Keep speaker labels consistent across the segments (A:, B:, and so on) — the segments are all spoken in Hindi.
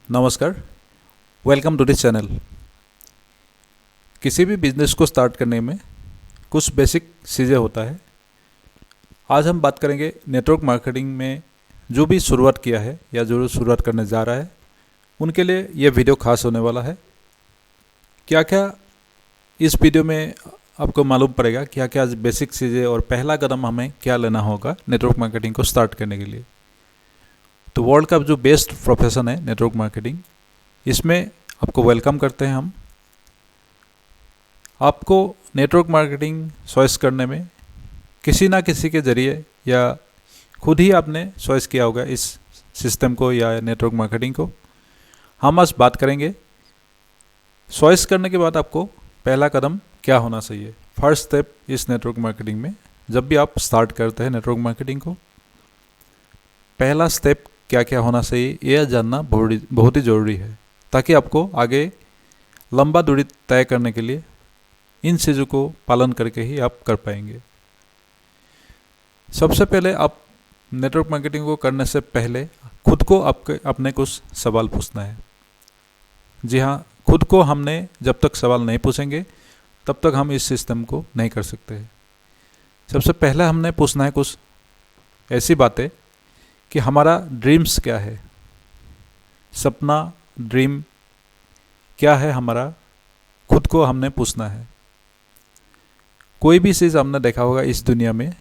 A: नमस्कार, वेलकम टू दिस चैनल। किसी भी बिजनेस को स्टार्ट करने में कुछ बेसिक चीज़ें होता है। आज हम बात करेंगे नेटवर्क मार्केटिंग में जो भी शुरुआत किया है या जो शुरुआत करने जा रहा है उनके लिए ये वीडियो खास होने वाला है। क्या क्या इस वीडियो में आपको मालूम पड़ेगा, क्या क्या बेसिक चीज़ें और पहला कदम हमें क्या लेना होगा नेटवर्क मार्केटिंग को स्टार्ट करने के लिए। तो वर्ल्ड का जो बेस्ट प्रोफेशन है नेटवर्क मार्केटिंग, इसमें आपको वेलकम करते हैं हम। आपको नेटवर्क मार्केटिंग चॉइस करने में किसी ना किसी के ज़रिए या खुद ही आपने चॉइस किया होगा इस सिस्टम को या नेटवर्क मार्केटिंग को। हम आज बात करेंगे चॉइस करने के बाद आपको पहला कदम क्या होना चाहिए, फर्स्ट स्टेप इस नेटवर्क मार्केटिंग में। जब भी आप स्टार्ट करते हैं नेटवर्क मार्केटिंग को, पहला स्टेप क्या क्या होना चाहिए यह जानना बहुत ही ज़रूरी है, ताकि आपको आगे लंबा दूरी तय करने के लिए इन चीज़ों को पालन करके ही आप कर पाएंगे। सबसे पहले आप नेटवर्क मार्केटिंग को करने से पहले खुद को अपने कुछ सवाल पूछना है। जी हाँ, खुद को हमने जब तक सवाल नहीं पूछेंगे तब तक हम इस सिस्टम को नहीं कर सकते। सबसे पहले हमने पूछना है कुछ ऐसी बातें कि हमारा ड्रीम्स क्या है, सपना, ड्रीम क्या है हमारा, खुद को हमने पूछना है। कोई भी चीज़ हमने देखा होगा इस दुनिया में,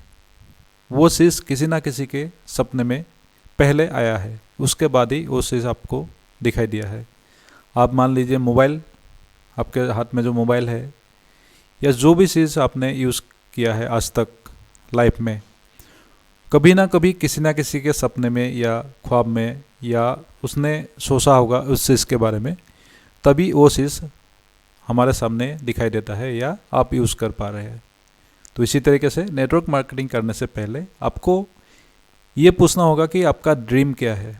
A: वो चीज़ किसी ना किसी के सपने में पहले आया है, उसके बाद ही वो चीज़ आपको दिखाई दिया है। आप मान लीजिए मोबाइल, आपके हाथ में जो मोबाइल है या जो भी चीज़ आपने यूज़ किया है आज तक लाइफ में, कभी ना कभी किसी ना किसी के सपने में या ख्वाब में या उसने सोचा होगा उस चीज़ के बारे में, तभी वो चीज़ हमारे सामने दिखाई देता है या आप यूज़ कर पा रहे हैं। तो इसी तरीके से नेटवर्क मार्केटिंग करने से पहले आपको ये पूछना होगा कि आपका ड्रीम क्या है।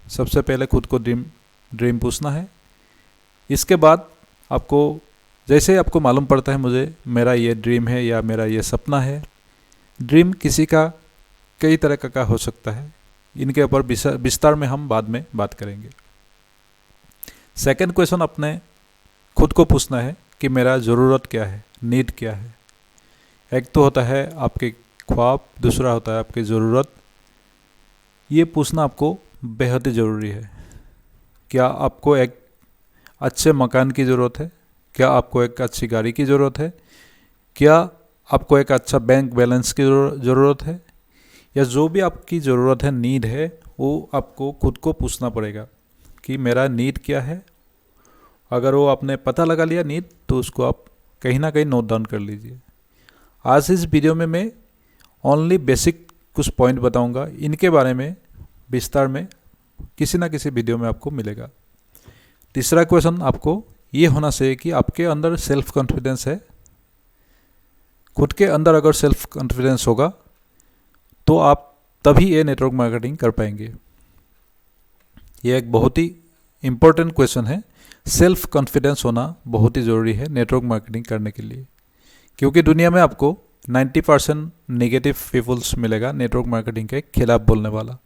A: सबसे पहले खुद को ड्रीम पूछना है। इसके बाद आपको जैसे आपको मालूम पड़ता है मुझे मेरा ये ड्रीम है या मेरा ये सपना है, ड्रीम किसी का कई तरह का हो सकता है, इनके ऊपर विस्तार में हम बाद में बात करेंगे। सेकंड क्वेश्चन अपने खुद को पूछना है कि मेरा ज़रूरत क्या है, नीड क्या है। एक तो होता है आपके ख्वाब, दूसरा होता है आपकी ज़रूरत। ये पूछना आपको बेहद ही ज़रूरी है। क्या आपको एक अच्छे मकान की ज़रूरत है? क्या आपको एक अच्छी गाड़ी की ज़रूरत है? क्या आपको एक अच्छा बैंक बैलेंस की ज़रूरत है? या जो भी आपकी ज़रूरत है, नीड है, वो आपको खुद को पूछना पड़ेगा कि मेरा नीड क्या है। अगर वो आपने पता लगा लिया नीड, तो उसको आप कहीं ना कहीं नोट डाउन कर लीजिए। आज इस वीडियो में मैं ओनली बेसिक कुछ पॉइंट बताऊंगा, इनके बारे में विस्तार में किसी ना किसी वीडियो में आपको मिलेगा। तीसरा क्वेश्चन आपको ये होना चाहिए कि आपके अंदर सेल्फ कॉन्फिडेंस है। खुद के अंदर अगर सेल्फ कॉन्फिडेंस होगा तो आप तभी ये नेटवर्क मार्केटिंग कर पाएंगे। ये एक बहुत ही इम्पोर्टेंट क्वेश्चन है। सेल्फ कॉन्फिडेंस होना बहुत ही ज़रूरी है नेटवर्क मार्केटिंग करने के लिए, क्योंकि दुनिया में आपको 90% नेगेटिव पीपल्स मिलेगा नेटवर्क मार्केटिंग के खिलाफ बोलने वाला।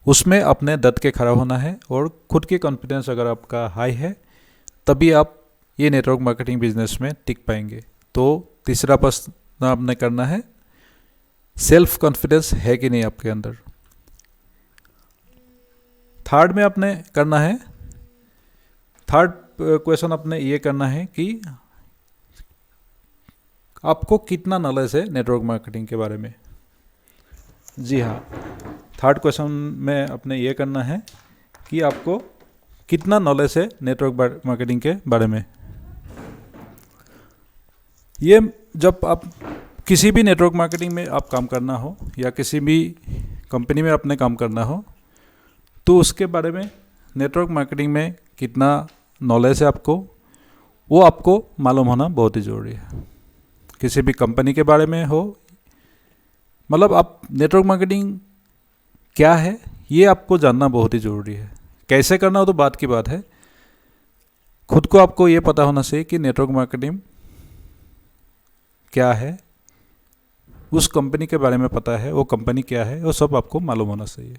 A: उसमें अपने डट के खड़ा होना है और खुद की कॉन्फिडेंस अगर आपका हाई है तभी आप ये नेटवर्क मार्केटिंग बिजनेस में टिक पाएंगे। तो तीसरा प्रश्न आपने करना है, सेल्फ कॉन्फिडेंस है कि नहीं आपके अंदर। थर्ड में आपने करना है, थर्ड क्वेश्चन आपने ये करना है कि आपको कितना नॉलेज है नेटवर्क मार्केटिंग के बारे में। जी हाँ, थर्ड क्वेश्चन में आपने ये करना है कि आपको कितना नॉलेज है नेटवर्क मार्केटिंग के बारे में। ये जब आप किसी भी नेटवर्क मार्केटिंग में आप काम करना हो या किसी भी कंपनी में आपने काम करना हो, तो उसके बारे में नेटवर्क मार्केटिंग में कितना नॉलेज है आपको, वो आपको मालूम होना बहुत ही ज़रूरी है। किसी भी कंपनी के बारे में हो, मतलब आप नेटवर्क मार्केटिंग क्या है ये आपको जानना बहुत ही ज़रूरी है। कैसे करना हो तो बात की बात है, खुद को आपको ये पता होना चाहिए कि नेटवर्क मार्केटिंग क्या है, उस कंपनी के बारे में पता है, वो कंपनी क्या है, वो सब आपको मालूम होना चाहिए।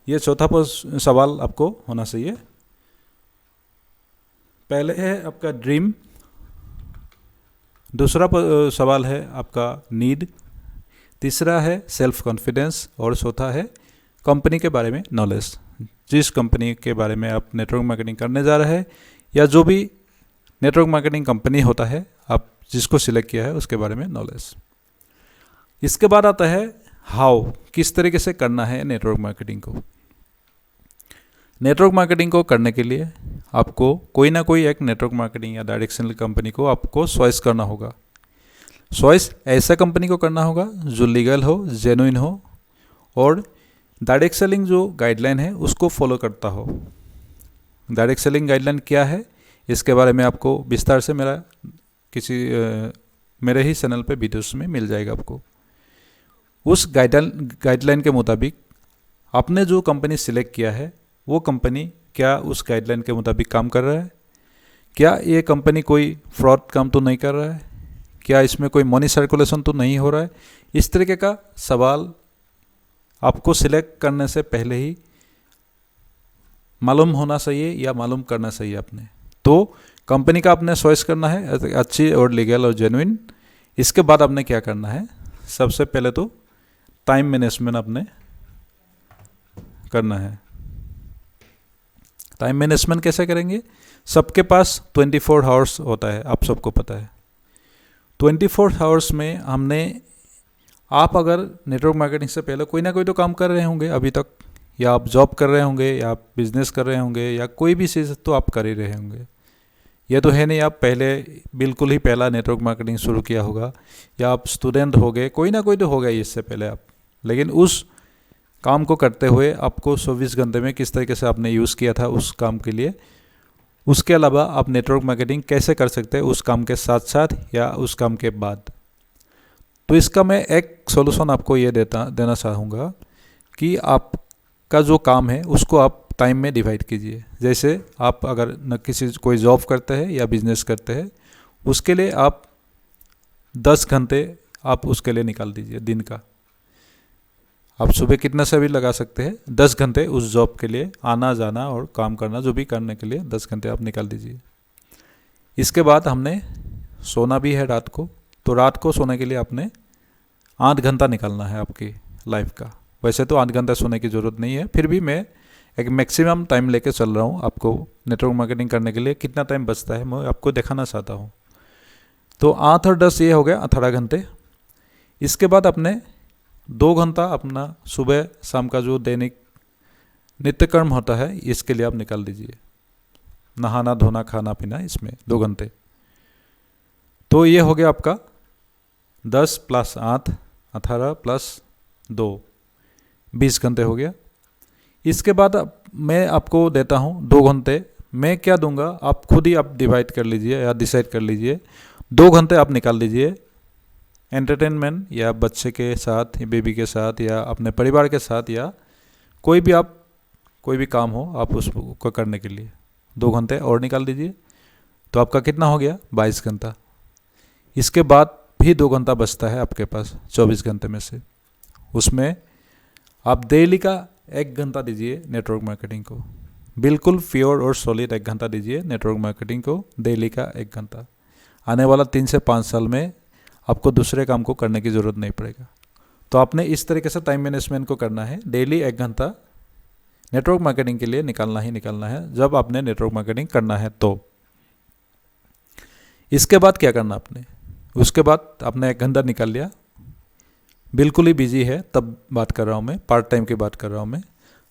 A: ये चौथा सवाल आपको होना चाहिए पहले है आपका ड्रीम, दूसरा सवाल है आपका नीड, तीसरा है सेल्फ कॉन्फिडेंस और चौथा है कंपनी के बारे में नॉलेज। जिस कंपनी के बारे में आप नेटवर्क मार्केटिंग करने जा रहे हैं या जो भी नेटवर्क मार्केटिंग कंपनी होता है आप जिसको सिलेक्ट किया है उसके बारे में नॉलेज। इसके बाद आता है हाउ, किस तरीके से करना है नेटवर्क मार्केटिंग को। नेटवर्क मार्केटिंग को करने के लिए आपको कोई ना कोई एक नेटवर्क मार्केटिंग या डायरेक्ट सेलिंग कंपनी को आपको चॉइस करना होगा। चॉइस ऐसा कंपनी को करना होगा जो लीगल हो, जेन्युइन हो और डायरेक्ट सेलिंग जो गाइडलाइन है उसको फॉलो करता हो। डायरेक्ट सेलिंग गाइडलाइन क्या है इसके बारे में आपको विस्तार से मेरे ही चैनल पे वीडियोस में मिल जाएगा आपको। उस गाइडलाइन के मुताबिक आपने जो कंपनी सिलेक्ट किया है वो कंपनी क्या उस गाइडलाइन के मुताबिक काम कर रहा है, क्या ये कंपनी कोई फ्रॉड काम तो नहीं कर रहा है, क्या इसमें कोई मनी सर्कुलेशन तो नहीं हो रहा है। इस तरीके का सवाल आपको सिलेक्ट करने से पहले ही मालूम होना चाहिए या मालूम करना चाहिए आपने। तो कंपनी का आपने चॉइस करना है अच्छी और लीगल और जेन्युइन। इसके बाद आपने क्या करना है, सबसे पहले तो टाइम मैनेजमेंट आपने करना है। टाइम मैनेजमेंट कैसे करेंगे, सबके पास 24 आवर्स होता है, आप सबको पता है। 24 आवर्स में हमने, आप अगर नेटवर्क मार्केटिंग से पहले कोई ना कोई तो काम कर रहे होंगे अभी तक, या आप जॉब कर रहे होंगे या आप बिजनेस कर रहे होंगे या कोई भी चीज़ तो आप कर ही रहे होंगे। यह तो है नहीं आप पहले बिल्कुल ही पहला नेटवर्क मार्केटिंग शुरू किया होगा, या आप स्टूडेंट हो गए, कोई ना कोई तो हो गया इससे पहले आप। लेकिन उस काम को करते हुए आपको 24 घंटे में किस तरीके से आपने यूज़ किया था उस काम के लिए, उसके अलावा आप नेटवर्क मार्केटिंग कैसे कर सकते हैं उस काम के साथ साथ या उस काम के बाद। तो इसका मैं एक सॉल्यूशन आपको ये देना चाहूँगा कि आपका जो काम है उसको आप टाइम में डिवाइड कीजिए। जैसे आप अगर कोई जॉब करते हैं या बिजनेस करते हैं, उसके लिए आप 10 घंटे आप उसके लिए निकाल दीजिए दिन का। आप सुबह कितना से भी लगा सकते हैं, 10 घंटे उस जॉब के लिए आना जाना और काम करना जो भी करने के लिए 10 घंटे आप निकाल दीजिए। इसके बाद हमने सोना भी है रात को, तो रात को सोने के लिए आपने 8 घंटा निकालना है आपकी लाइफ का। वैसे तो 8 घंटा सोने की ज़रूरत नहीं है, फिर भी मैं एक मैक्सिमम टाइम लेके चल रहा हूँ। आपको नेटवर्क मार्केटिंग करने के लिए कितना टाइम बचता है मैं आपको दिखाना चाहता हूँ। तो 8 और 10 ये हो गया 18 घंटे। इसके बाद अपने 2 घंटा अपना सुबह शाम का जो दैनिक नित्यकर्म होता है इसके लिए आप निकाल दीजिए, नहाना धोना खाना पीना, इसमें 2 घंटे। तो ये हो गया आपका 10 + 8 18 + 2 20 घंटे हो गया। इसके बाद मैं आपको देता हूँ 2 घंटे। मैं क्या दूंगा आप खुद ही आप डिवाइड कर लीजिए या डिसाइड कर लीजिए। 2 घंटे आप निकाल दीजिए एंटरटेनमेंट या बच्चे के साथ, बेबी के साथ या अपने परिवार के साथ, या कोई भी काम हो आप उसको करने के लिए 2 घंटे और निकाल दीजिए। तो आपका कितना हो गया 22 घंटा। इसके बाद भी 2 घंटा बचता है आपके पास 24 घंटे में से। उसमें आप डेली का 1 घंटा दीजिए नेटवर्क मार्केटिंग को, बिल्कुल प्योर और सॉलिड 1 घंटा दीजिए नेटवर्क मार्केटिंग को, डेली का 1 घंटा। आने वाला 3 से 5 साल में आपको दूसरे काम को करने की ज़रूरत नहीं पड़ेगा। तो आपने इस तरीके से टाइम मैनेजमेंट को करना है, डेली 1 घंटा नेटवर्क मार्केटिंग के लिए निकालना ही निकालना है जब आपने नेटवर्क मार्केटिंग करना है तो। इसके बाद क्या करना आपने, उसके बाद आपने 1 घंटा निकाल लिया, बिल्कुल ही बिजी है तब बात कर रहा हूँ मैं, पार्ट टाइम की बात कर रहा हूँ मैं।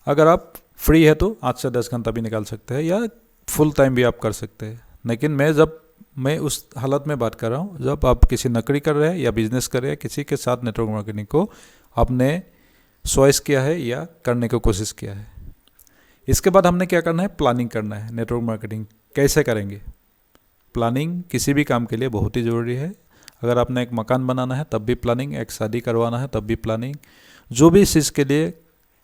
A: अगर आप फ्री है तो 8 से 10 घंटा भी निकाल सकते हैं या फुल टाइम भी आप कर सकते हैं। लेकिन मैं उस हालत में बात कर रहा हूँ जब आप किसी नौकरी कर रहे हैं या बिजनेस कर रहे हैं, किसी के साथ नेटवर्क मार्केटिंग को आपने चॉइस किया है या करने की कोशिश किया है। इसके बाद हमने क्या करना है, प्लानिंग करना है। नेटवर्क मार्केटिंग कैसे करेंगे, प्लानिंग किसी भी काम के लिए बहुत ही ज़रूरी है। अगर आपने एक मकान बनाना है तब भी प्लानिंग, एक शादी करवाना है तब भी प्लानिंग, जो भी चीज़ के लिए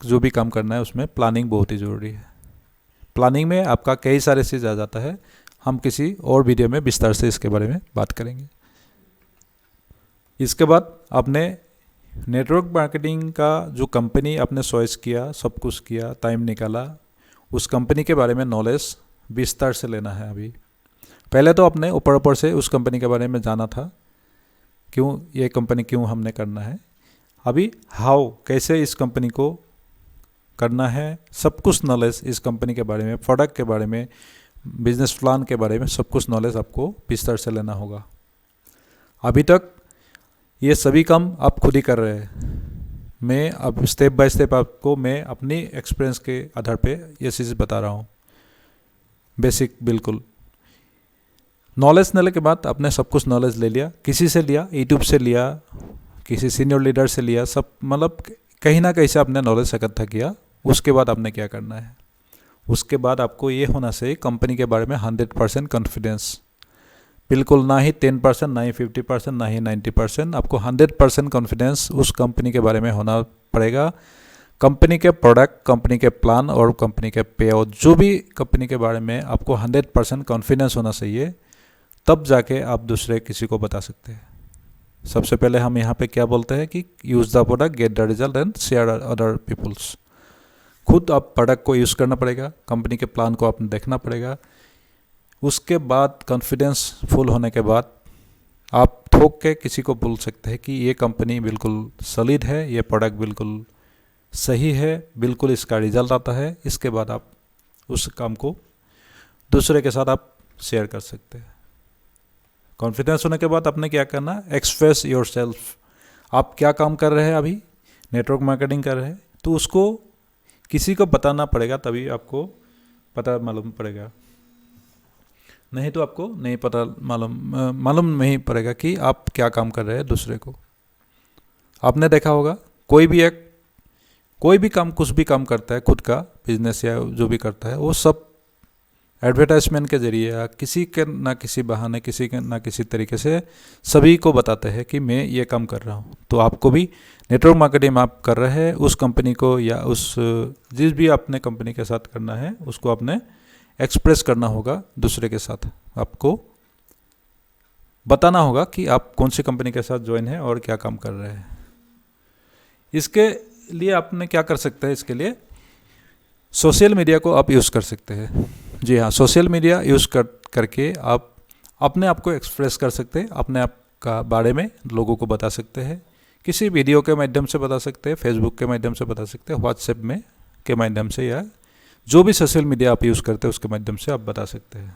A: जो भी काम करना है उसमें प्लानिंग बहुत ही ज़रूरी है। प्लानिंग में आपका कई सारे चीज़ आ जाता है, हम किसी और वीडियो में विस्तार से इसके बारे में बात करेंगे। इसके बाद आपने नेटवर्क मार्केटिंग का जो कंपनी आपने चॉइस किया, सब कुछ किया, टाइम निकाला, उस कंपनी के बारे में नॉलेज विस्तार से लेना है अभी। पहले तो अपने ऊपर ऊपर से उस कंपनी के बारे में जाना था, क्यों ये कंपनी क्यों हमने करना है। अभी हाउ, कैसे इस कंपनी को करना है, सब कुछ नॉलेज इस कंपनी के बारे में, प्रोडक्ट के बारे में, बिजनेस प्लान के बारे में सब कुछ नॉलेज आपको विस्तार से लेना होगा। अभी तक ये सभी काम आप खुद ही कर रहे हैं। मैं अब स्टेप बाय स्टेप आपको मैं अपनी एक्सपीरियंस के आधार पे ये चीज़ बता रहा हूँ, बेसिक बिल्कुल। नॉलेज लेने के बाद आपने सब कुछ नॉलेज ले लिया, किसी से लिया, यूट्यूब से लिया, किसी सीनियर लीडर से लिया, सब मतलब कहीं ना कहीं से आपने नॉलेज इकट्ठा किया। उसके बाद आपने क्या करना है, उसके बाद आपको ये होना चाहिए कंपनी के बारे में 100% कॉन्फिडेंस। बिल्कुल ना ही 10%, ना ही 50%, ना ही 90%, आपको 100% कॉन्फिडेंस उस कंपनी के बारे में होना पड़ेगा। कंपनी के प्रोडक्ट, कंपनी के प्लान और कंपनी के पे आउट, जो भी कंपनी के बारे में आपको 100% कॉन्फिडेंस होना चाहिए, तब जाके आप दूसरे किसी को बता सकते हैं। सबसे पहले हम यहाँ पे क्या बोलते हैं कि use the product, get the result and share other peoples. खुद आप प्रोडक्ट को यूज़ करना पड़ेगा, कंपनी के प्लान को आपने देखना पड़ेगा। उसके बाद कॉन्फिडेंस फुल होने के बाद आप ठोक के किसी को बोल सकते हैं कि ये कंपनी बिल्कुल सॉलिड है, ये प्रोडक्ट बिल्कुल सही है, बिल्कुल इसका रिजल्ट आता है। इसके बाद आप उस काम को दूसरे के साथ आप शेयर कर सकते हैं। कॉन्फिडेंस होने के बाद आपने क्या करना, एक्सप्रेस योर सेल्फ। आप क्या काम कर रहे हैं, अभी नेटवर्क मार्केटिंग कर रहे हैं, तो उसको किसी को बताना पड़ेगा, तभी आपको पता मालूम पड़ेगा। नहीं तो आपको नहीं पता, मालूम नहीं पड़ेगा कि आप क्या काम कर रहे हैं दूसरे को। आपने देखा होगा कोई भी काम, कुछ भी काम करता है, खुद का बिजनेस या जो भी करता है, वो सब एडवर्टाइजमेंट के जरिए या किसी के ना किसी बहाने, किसी के ना किसी तरीके से सभी को बताते हैं कि मैं ये काम कर रहा हूँ। तो आपको भी नेटवर्क मार्केटिंग आप कर रहे हैं, उस कंपनी को या उस जिस भी आपने कंपनी के साथ करना है उसको आपने एक्सप्रेस करना होगा दूसरे के साथ। आपको बताना होगा कि आप कौन सी कंपनी के साथ ज्वाइन है और क्या काम कर रहे हैं। इसके लिए आपने क्या कर सकते हैं, इसके लिए सोशल मीडिया को आप यूज़ कर सकते हैं। जी हाँ, सोशल मीडिया यूज़ करके आप अपने आप को एक्सप्रेस कर सकते हैं, अपने आप का बारे में लोगों को बता सकते हैं। किसी वीडियो के माध्यम से बता सकते हैं, फेसबुक के माध्यम से बता सकते हैं, व्हाट्सएप में के माध्यम से, या जो भी सोशल मीडिया आप यूज़ करते हैं उसके माध्यम से आप बता सकते हैं।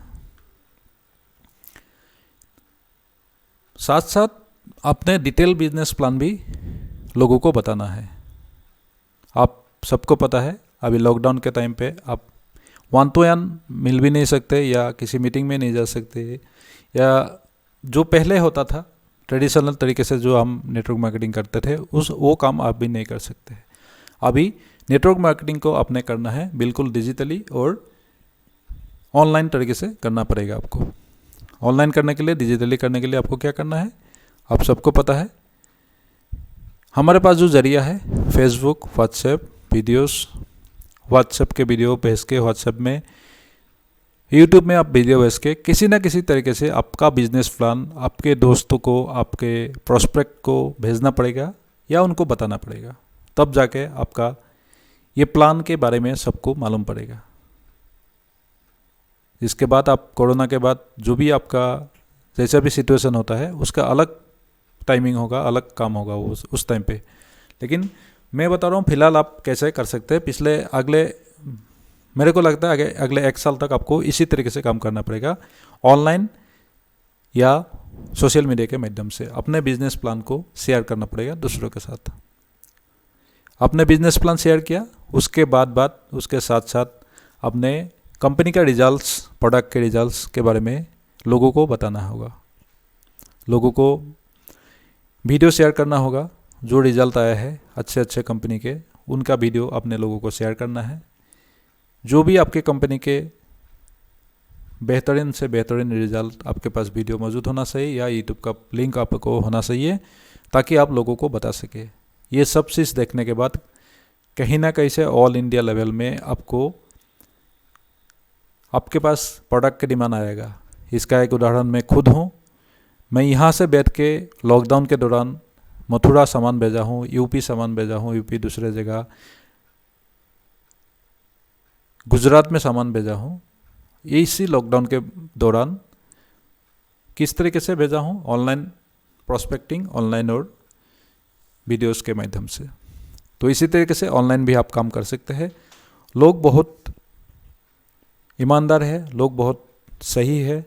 A: साथ साथ अपने डिटेल बिजनेस प्लान भी लोगों को बताना है। आप सबको पता है अभी लॉकडाउन के टाइम पे आप 1 to 1 मिल भी नहीं सकते, या किसी मीटिंग में नहीं जा सकते, या जो पहले होता था ट्रेडिशनल तरीके से जो हम नेटवर्क मार्केटिंग करते थे वो काम आप भी नहीं कर सकते। अभी नेटवर्क मार्केटिंग को आपने करना है बिल्कुल डिजिटली और ऑनलाइन तरीके से करना पड़ेगा आपको। ऑनलाइन करने के लिए, डिजिटली करने के लिए आपको क्या करना है, आप सबको पता है। हमारे पास जो जरिया है फेसबुक, व्हाट्सएप वीडियोस, व्हाट्सएप के वीडियो भेज के, व्हाट्सएप में, यूट्यूब में आप वीडियो भेज के किसी ना किसी तरीके से आपका बिजनेस प्लान आपके दोस्तों को, आपके प्रोस्पेक्ट को भेजना पड़ेगा या उनको बताना पड़ेगा। तब जाके आपका ये प्लान के बारे में सबको मालूम पड़ेगा। इसके बाद आप कोरोना के बाद जो भी आपका जैसा भी सिचुएशन होता है उसका अलग टाइमिंग होगा, अलग काम होगा उस टाइम पे। लेकिन मैं बता रहा हूँ फिलहाल आप कैसे कर सकते हैं। मेरे को लगता है अगले 1 साल तक आपको इसी तरीके से काम करना पड़ेगा, ऑनलाइन या सोशल मीडिया के माध्यम से अपने बिजनेस प्लान को शेयर करना पड़ेगा दूसरों के साथ। अपने बिजनेस प्लान शेयर किया, उसके बाद उसके साथ साथ अपने कंपनी का रिजल्ट्स, प्रोडक्ट के रिजल्ट्स के बारे में लोगों को बताना होगा। लोगों को वीडियो शेयर करना होगा, जो रिजल्ट आया है अच्छे कंपनी के, उनका वीडियो अपने लोगों को शेयर करना है। जो भी आपके कंपनी के बेहतरीन से बेहतरीन रिजल्ट आपके पास वीडियो मौजूद होना चाहिए, या यूट्यूब का लिंक आपको होना चाहिए, ताकि आप लोगों को बता सके। ये सब चीज़ देखने के बाद कहीं ना कहीं से ऑल इंडिया लेवल में आपके पास प्रोडक्ट का डिमांड आएगा। इसका एक उदाहरण मैं खुद हूँ। मैं यहाँ से बैठ के लॉकडाउन के दौरान मथुरा सामान भेजा हूँ, यूपी सामान भेजा हूँ, यूपी दूसरे जगह, गुजरात में सामान भेजा हूँ। इसी लॉकडाउन के दौरान किस तरीके से भेजा हूँ, ऑनलाइन प्रोस्पेक्टिंग, ऑनलाइन और वीडियोस के माध्यम से। तो इसी तरीके से ऑनलाइन भी आप काम कर सकते हैं। लोग बहुत ईमानदार है, लोग बहुत सही है।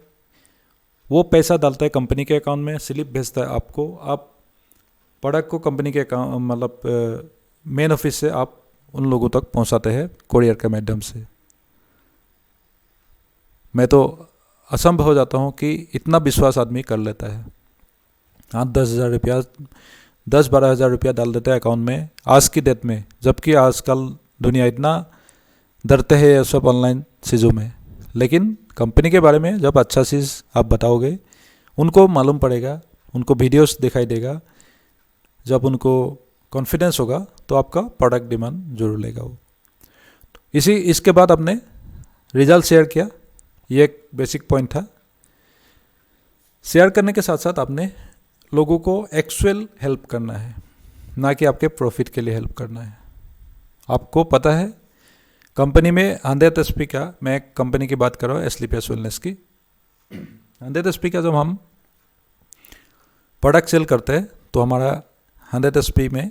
A: वो पैसा डालता है कंपनी के अकाउंट में, स्लिप भेजता है आपको, आप प्रोडक्ट को कंपनी के अकाउंट मतलब मेन ऑफिस से आप उन लोगों तक पहुंचाते हैं कोरियर के माध्यम से। मैं तो असंभव हो जाता हूं कि इतना विश्वास आदमी कर लेता है। हाँ, 10,000 रुपया, 10-12 हज़ार रुपया डाल देते हैं अकाउंट में आज की डेट में, जबकि आजकल दुनिया इतना डरते हैं ये सब ऑनलाइन चीज़ों में। लेकिन कंपनी के बारे में जब अच्छा चीज़ आप बताओगे, उनको मालूम पड़ेगा, उनको वीडियोस दिखाई देगा, जब उनको कॉन्फिडेंस होगा तो आपका प्रोडक्ट डिमांड जरूर लेगा वो। इसके बाद आपने रिजल्ट शेयर किया, ये एक बेसिक पॉइंट था। शेयर करने के साथ साथ आपने लोगों को एक्चुअल हेल्प करना है, ना कि आपके प्रॉफिट के लिए हेल्प करना है। आपको पता है कंपनी में 100 एचपी का, मैं एक कंपनी की बात कर रहा हूँ, एस्क्लेपियस वेलनेस की। 100 एचपी का जब हम प्रोडक्ट सेल करते हैं तो हमारा 100 एचपी में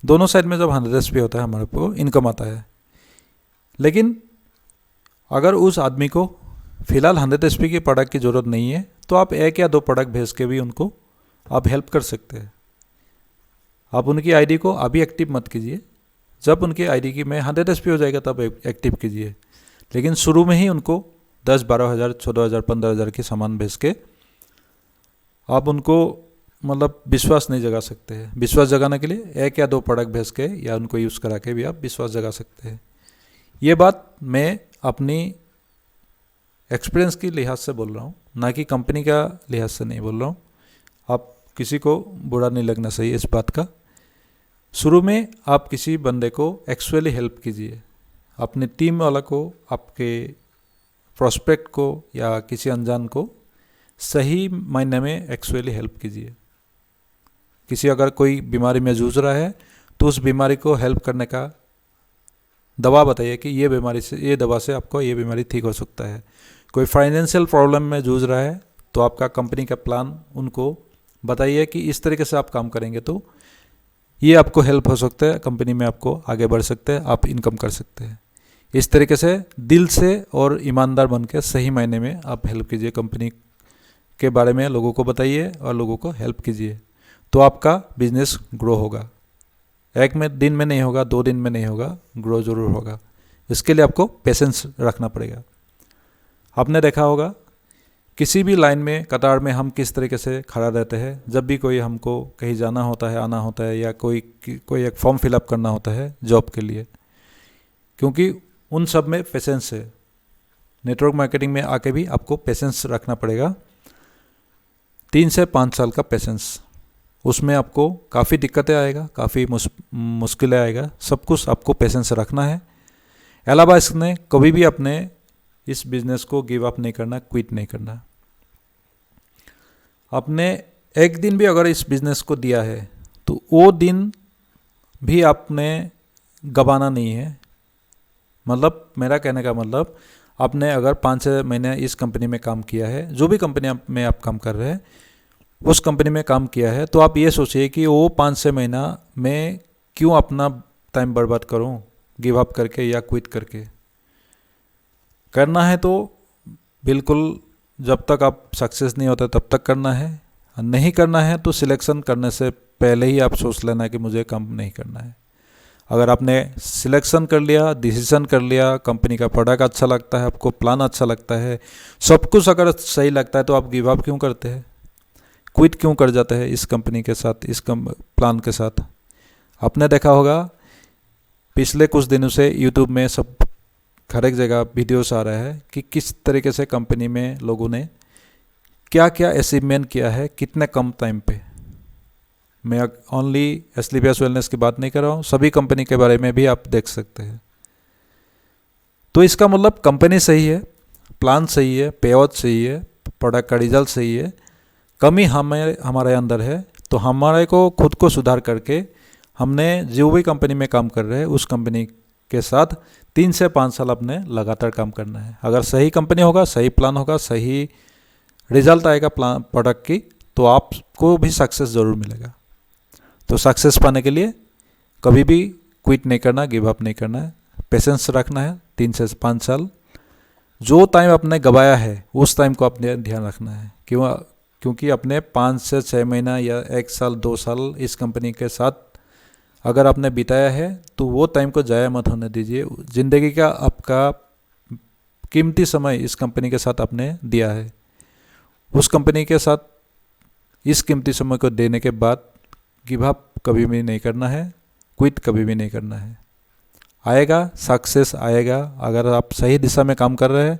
A: दोनों साइड में जब 100 एचपी होता है हमारे को इनकम आता है। लेकिन अगर उस आदमी को फिलहाल 100 एचपी की प्रोडक्ट की ज़रूरत नहीं है तो आप 1 या 2 प्रोडक्ट भेज के भी उनको आप हेल्प कर सकते हैं। आप उनकी आईडी को अभी एक्टिव मत कीजिए, जब उनकी आईडी की में 100 एचपी हो जाएगा तब एक्टिव कीजिए। लेकिन शुरू में ही उनको 10-12 हज़ार, 14 हज़ार, 15 हज़ार की सामान भेज के आप उनको मतलब विश्वास नहीं जगा सकते हैं। विश्वास जगाने के लिए 1 या 2 प्रोडक्ट भेज के या उनको यूज़ करा के भी आप विश्वास जगा सकते हैं। ये बात मैं अपनी एक्सपीरियंस की लिहाज से बोल रहा हूँ, ना कि कंपनी का लिहाज से नहीं बोल रहा हूँ। आप किसी को बुरा नहीं लगना चाहिए इस बात का। शुरू में आप किसी बंदे को एक्चुअली हेल्प कीजिए, अपने टीम वाला को, आपके प्रोस्पेक्ट को या किसी अनजान को सही मायने में एक्चुअली हेल्प कीजिए। किसी अगर कोई बीमारी में जूझ रहा है तो उस बीमारी को हेल्प करने का दवा बताइए कि ये बीमारी से, ये दवा से आपको ये बीमारी ठीक हो सकता है। कोई फाइनेंशियल प्रॉब्लम में जूझ रहा है तो आपका कंपनी का प्लान उनको बताइए कि इस तरीके से आप काम करेंगे तो ये आपको हेल्प हो सकता है, कंपनी में आपको आगे बढ़ सकते हैं, आप इनकम कर सकते हैं। इस तरीके से दिल से और ईमानदार बन के सही मायने में आप हेल्प कीजिए, कंपनी के बारे में लोगों को बताइए और लोगों को हेल्प कीजिए, तो आपका बिजनेस ग्रो होगा। एक में दिन में नहीं होगा, 2 दिन में नहीं होगा, ग्रो जरूर होगा। इसके लिए आपको पेशेंस रखना पड़ेगा। आपने देखा होगा किसी भी लाइन में, कतार में हम किस तरीके से खड़ा रहते हैं जब भी कोई हमको कहीं जाना होता है, आना होता है, या कोई एक फॉर्म फिलअप करना होता है जॉब के लिए, क्योंकि उन सब में पेशेंस है। नेटवर्क मार्केटिंग में आके भी आपको पेशेंस रखना पड़ेगा, 3 से 5 साल का पेशेंस। उसमें आपको काफ़ी दिक्कतें आएगा, काफ़ी मुश्किलें आएगा, सब कुछ आपको पेशेंस रखना है। अलावा इसने कभी भी अपने इस बिज़नेस को गिव अप नहीं करना, क्विट नहीं करना। आपने एक दिन भी अगर इस बिज़नेस को दिया है तो वो दिन भी आपने गंवाना नहीं है। मतलब मेरा कहने का मतलब, आपने अगर 5-6 महीने इस कंपनी में काम किया है, जो भी कंपनी में आप काम कर रहे हैं उस कंपनी में काम किया है, तो आप ये सोचिए कि वो 5-6 महीना मैं क्यों अपना टाइम बर्बाद करूं गिव अप करके या क्विट करके। करना है तो बिल्कुल जब तक आप सक्सेस नहीं होते तब तक करना है, नहीं करना है तो सिलेक्शन करने से पहले ही आप सोच लेना कि मुझे काम नहीं करना है। अगर आपने सिलेक्शन कर लिया, डिसीजन कर लिया, कंपनी का प्रोडक्ट अच्छा लगता है, आपको प्लान अच्छा लगता है, सब कुछ अगर सही लगता है, तो आप गिव अप क्यों करते हैं, क्विट क्यों कर जाते हैं इस कंपनी के साथ, इस प्लान के साथ। आपने देखा होगा पिछले कुछ दिनों से यूट्यूब में सब हर एक जगह वीडियोस आ रहा है कि किस तरीके से कंपनी में लोगों ने क्या क्या अचीवमेंट किया है कितने कम टाइम पे। मैं ओनली एस्क्लेपियस वेलनेस की बात नहीं कर रहा हूँ, सभी कंपनी के बारे में भी आप देख सकते हैं। तो इसका मतलब कंपनी सही है, प्लान सही है, पे आउट सही है, प्रोडक्ट का रिजल्ट सही है, कमी हमारे अंदर है, तो हमारे को खुद को सुधार करके हमने जो भी कंपनी में काम कर रहे हैं उस कंपनी के साथ 3 से 5 साल अपने लगातार काम करना है। अगर सही कंपनी होगा, सही प्लान होगा, सही रिजल्ट आएगा प्रोडक्ट की, तो आपको भी सक्सेस ज़रूर मिलेगा। तो सक्सेस पाने के लिए कभी भी क्विट नहीं करना, गिव अप नहीं करना है, पेशेंस रखना है। 3 से 5 साल जो टाइम आपने गवाया है उस टाइम को अपने ध्यान रखना है। क्योंकि अपने 5 से 6 महीना या 1 साल 2 साल इस कंपनी के साथ अगर आपने बिताया है तो वो टाइम को ज़ाया मत होने दीजिए। ज़िंदगी का आपका कीमती समय इस कंपनी के साथ आपने दिया है। उस कंपनी के साथ इस कीमती समय को देने के बाद गिव अप कभी भी नहीं करना है, क्विट कभी भी नहीं करना है। आएगा, सक्सेस आएगा। अगर आप सही दिशा में काम कर रहे हैं,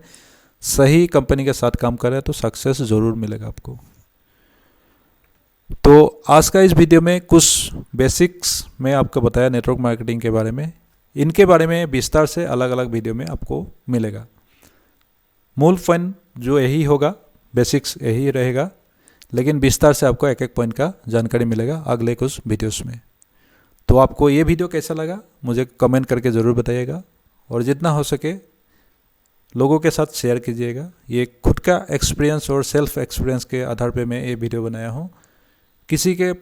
A: सही कंपनी के साथ काम कर रहे हैं, तो सक्सेस ज़रूर मिलेगा आपको। तो आज का इस वीडियो में कुछ बेसिक्स मैं आपको बताया नेटवर्क मार्केटिंग के बारे में। इनके बारे में विस्तार से अलग अलग वीडियो में आपको मिलेगा। मूल पॉइंट जो यही होगा, बेसिक्स यही रहेगा, लेकिन विस्तार से आपको एक एक पॉइंट का जानकारी मिलेगा अगले कुछ वीडियोस में। तो आपको ये वीडियो कैसा लगा मुझे कमेंट करके ज़रूर बताइएगा, और जितना हो सके लोगों के साथ शेयर कीजिएगा। ये खुद का एक्सपीरियंस और सेल्फ एक्सपीरियंस के आधार पे मैं ये वीडियो बनाया हूँ, किसी के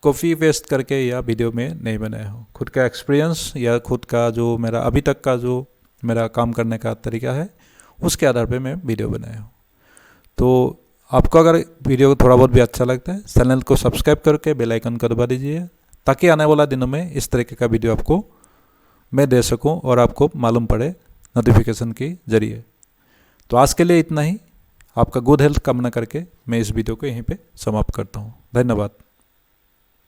A: कॉपी पेस्ट करके या वीडियो में नहीं बनाया हूँ। खुद का एक्सपीरियंस या खुद का जो मेरा अभी तक का जो मेरा काम करने का तरीका है उसके आधार पे मैं वीडियो बनाया हूँ। तो आपको अगर वीडियो थोड़ा बहुत भी अच्छा लगता है, चैनल को सब्सक्राइब करके बेल आइकन को दबा दीजिए, ताकि आने वाला दिनों में इस तरीके का वीडियो आपको मैं दे सकूं और आपको मालूम पड़े नोटिफिकेशन के जरिए। तो आज के लिए इतना ही। आपका गुड हेल्थ कामना करके मैं इस वीडियो को यहीं पे समाप्त करता हूं। धन्यवाद।